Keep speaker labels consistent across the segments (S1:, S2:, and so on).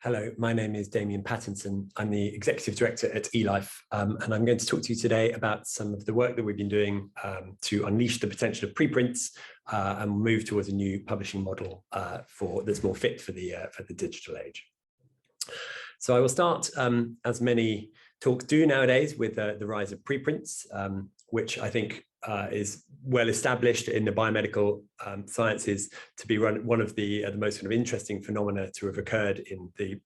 S1: Hello, my name is Damien Pattinson. I'm the Executive Director at eLife, and I'm going to talk to you today about some of the work that we've been doing to unleash the potential of preprints and move towards a new publishing model that's more fit for the digital age. So I will start, as many talks do nowadays, with the rise of preprints, which I think is well established in the biomedical sciences to be one of the most kind of interesting phenomena to have occurred in the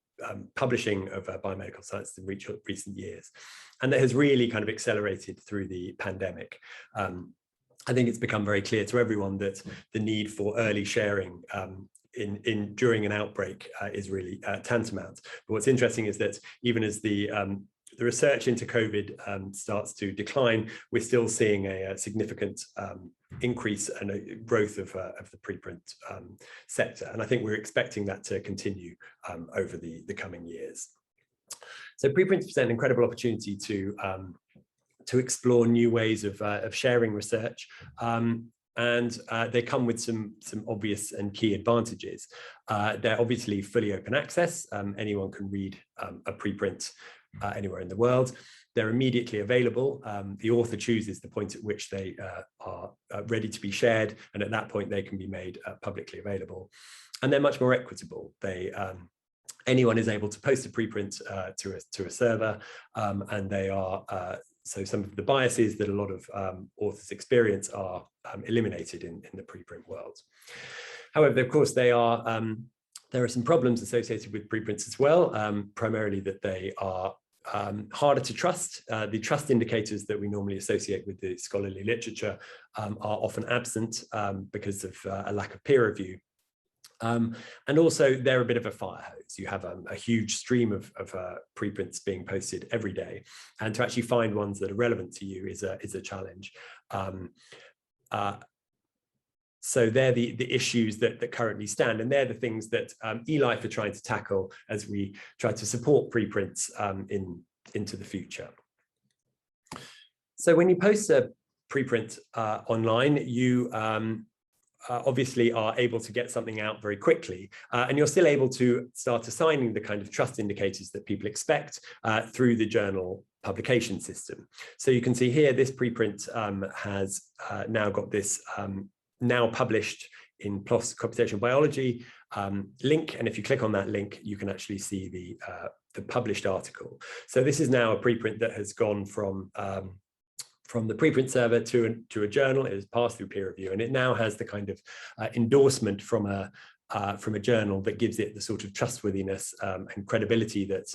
S1: publishing of biomedical science in recent years, and that has really kind of accelerated through the pandemic. I think it's become very clear to everyone that the need for early sharing during an outbreak is really tantamount. But what's interesting is that even as the research into COVID starts to decline, we're still seeing a significant increase and a growth of the preprint sector. And I think we're expecting that to continue over the coming years. So preprints present an incredible opportunity to explore new ways of sharing research. And they come with some obvious and key advantages. They're obviously fully open access. Anyone can read a preprint anywhere in the world. They're immediately available. The author chooses the point at which they are ready to be shared, and at that point they can be made publicly available. And they're much more equitable. Anyone is able to post a preprint to a server, and they are so some of the biases that a lot of authors experience are eliminated in the preprint world. However, of course, there are some problems associated with preprints as well, primarily that they are harder to trust. The trust indicators that we normally associate with the scholarly literature are often absent because of a lack of peer review. And also they're a bit of a fire hose. You have a huge stream of preprints being posted every day, and to actually find ones that are relevant to you is a challenge. So they're the issues that currently stand, and they're the things that eLife are trying to tackle as we try to support preprints into the future. So when you post a preprint online, you obviously are able to get something out very quickly, and you're still able to start assigning the kind of trust indicators that people expect through the journal publication system. So you can see here this preprint has now got this now published in PLOS Computational Biology link, and if you click on that link, you can actually see the published article. So this is now a preprint that has gone from the preprint server to a journal. It has passed through peer review, and it now has the kind of endorsement from a journal that gives it the sort of trustworthiness and credibility that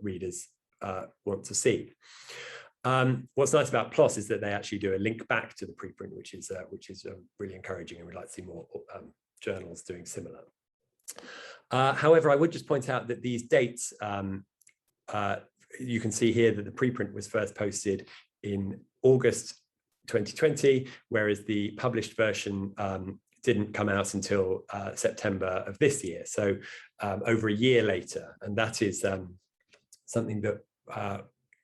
S1: readers want to see. What's nice about PLOS is that they actually do a link back to the preprint, which is really encouraging, and we'd like to see more journals doing similar. However, I would just point out that these dates, you can see here that the preprint was first posted in August 2020, whereas the published version didn't come out until September of this year, so over a year later. And that is something that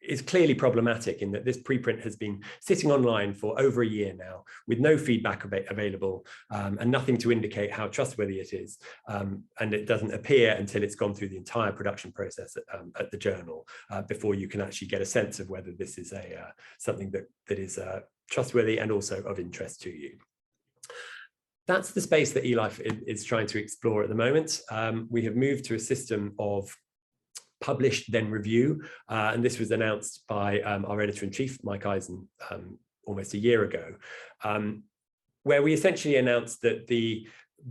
S1: is clearly problematic, in that this preprint has been sitting online for over a year now with no feedback available and nothing to indicate how trustworthy it is, and it doesn't appear until it's gone through the entire production process at the journal before you can actually get a sense of whether this is something that is trustworthy and also of interest to you. That's the space that eLife is trying to explore at the moment. We have moved to a system of publish then review, and this was announced by our editor-in-chief, Mike Eisen, almost a year ago, where we essentially announced that the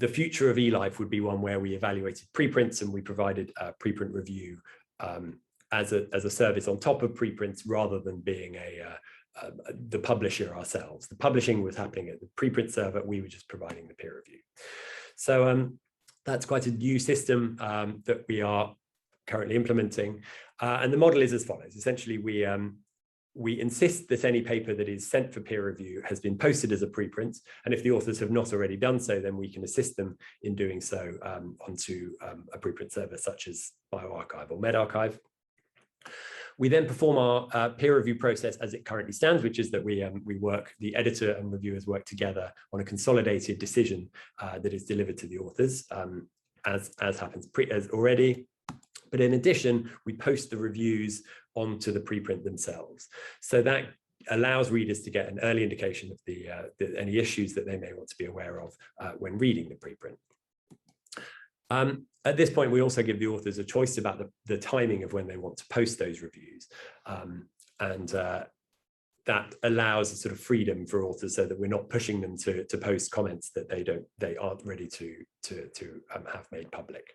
S1: future of eLife would be one where we evaluated preprints, and we provided preprint review as a service on top of preprints, rather than being the publisher ourselves. The publishing was happening at the preprint server, we were just providing the peer review. So that's quite a new system that we are currently implementing, and the model is as follows. Essentially, we insist that any paper that is sent for peer review has been posted as a preprint, and if the authors have not already done so, then we can assist them in doing so onto a preprint server such as bioRxiv or medRxiv. We then perform our peer review process as it currently stands, which is that the editor and reviewers work together on a consolidated decision that is delivered to the authors, as happens already. But in addition, we post the reviews onto the preprint themselves. So that allows readers to get an early indication of any issues that they may want to be aware of when reading the preprint. At this point, we also give the authors a choice about the timing of when they want to post those reviews. That allows a sort of freedom for authors so that we're not pushing them to post comments that they aren't ready to have made public.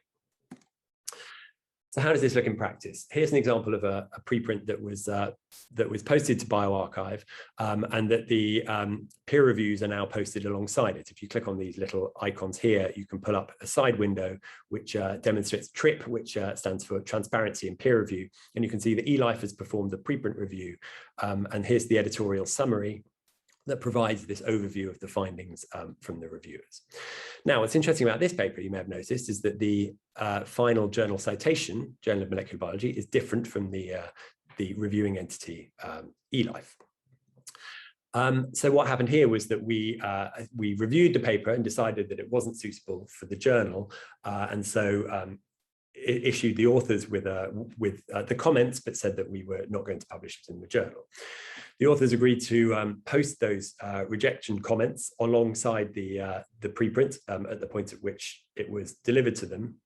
S1: So how does this look in practice? Here's an example of a preprint that was posted to bioRxiv, and that the peer reviews are now posted alongside it. If you click on these little icons here, you can pull up a side window which demonstrates TRIP, which stands for Transparency in Peer Review. And you can see that eLife has performed a preprint review. And here's the editorial summary that provides this overview of the findings from the reviewers. Now, what's interesting about this paper, you may have noticed, is that the final journal citation, Journal of Molecular Biology, is different from the reviewing entity, eLife. So what happened here was that we reviewed the paper and decided that it wasn't suitable for the journal, and so it issued the authors with the comments, but said that we were not going to publish it in the journal. The authors agreed to post those rejection comments alongside the preprint at the point at which it was delivered to them.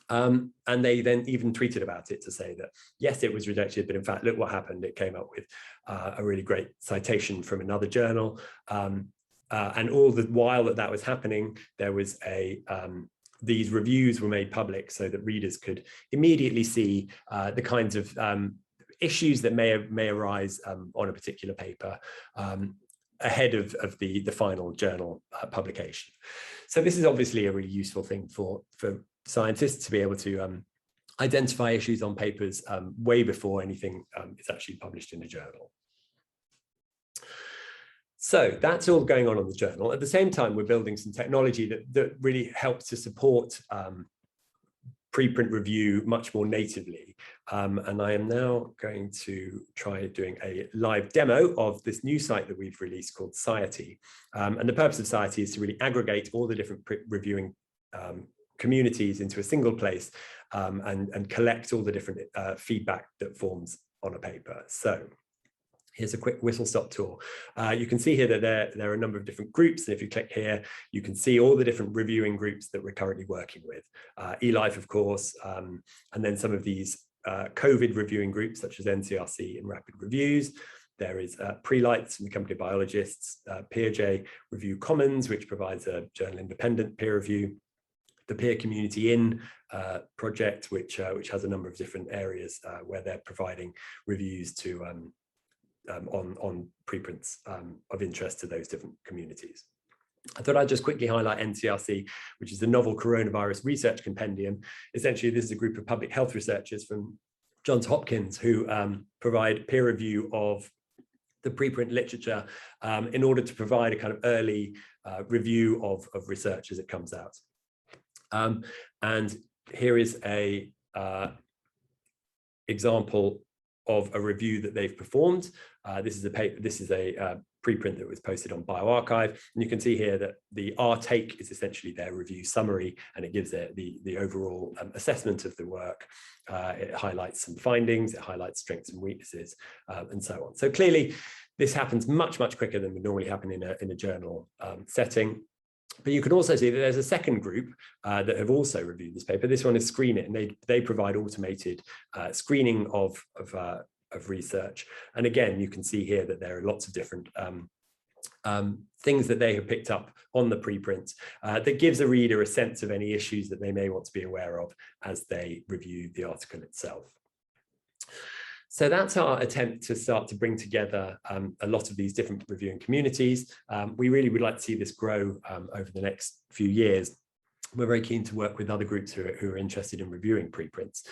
S1: And they then even tweeted about it to say that, yes, it was rejected, but in fact, look what happened. It came up with a really great citation from another journal. And all the while that was happening, there was these reviews were made public so that readers could immediately see the kinds of issues that may arise on a particular paper ahead of the final journal publication. So this is obviously a really useful thing for scientists to be able to identify issues on papers way before anything is actually published in a journal. So that's all going on the journal. At the same time, we're building some technology that really helps to support preprint review much more natively. And I am now going to try doing a live demo of this new site that we've released called Sciety. And the purpose of Sciety is to really aggregate all the different reviewing communities into a single place and collect all the different feedback that forms on a paper. So here's a quick whistle-stop tour. You can see here that there are a number of different groups. And if you click here, you can see all the different reviewing groups that we're currently working with. eLife, of course, and then some of these COVID reviewing groups, such as NCRC and Rapid Reviews. There is Prelights from the Company of Biologists, PeerJ Review Commons, which provides a journal independent peer review. The Peer Community In project, which has a number of different areas where they're providing reviews to on preprints of interest to those different communities. I thought I'd just quickly highlight NCRC, which is the Novel Coronavirus Research Compendium. Essentially, this is a group of public health researchers from Johns Hopkins who provide peer review of the preprint literature in order to provide a kind of early review of research as it comes out. And here is a example of a review that they've performed. This is a preprint that was posted on bioRxiv, and you can see here that our take is essentially their review summary, and it gives the overall assessment of the work. It highlights some findings, it highlights strengths and weaknesses, and so on. So clearly, this happens much quicker than would normally happen in a journal setting. But you can also see that there's a second group that have also reviewed this paper. This one is Screen It, and they provide automated screening of research. And again, you can see here that there are lots of different things that they have picked up on the preprint that gives a reader a sense of any issues that they may want to be aware of as they review the article itself. So that's our attempt to start to bring together a lot of these different reviewing communities. We really would like to see this grow over the next few years. We're very keen to work with other groups who are interested in reviewing preprints.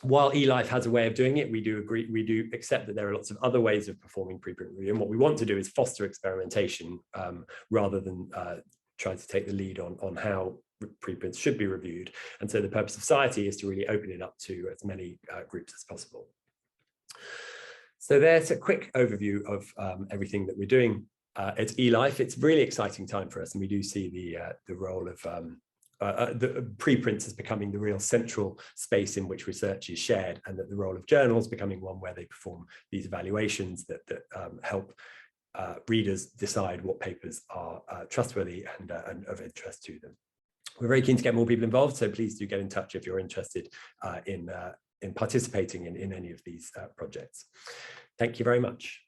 S1: While eLife has a way of doing it, we do accept that there are lots of other ways of performing preprint review. And what we want to do is foster experimentation rather than try to take the lead on how preprints should be reviewed. And so the purpose of Sciety is to really open it up to as many groups as possible. So there's a quick overview of everything that we're doing at eLife. It's a really exciting time for us, and we do see the role the preprints as becoming the real central space in which research is shared, and that the role of journals becoming one where they perform these evaluations that help readers decide what papers are trustworthy and of interest to them. We're very keen to get more people involved, so please do get in touch if you're interested in participating in any of these projects. Thank you very much.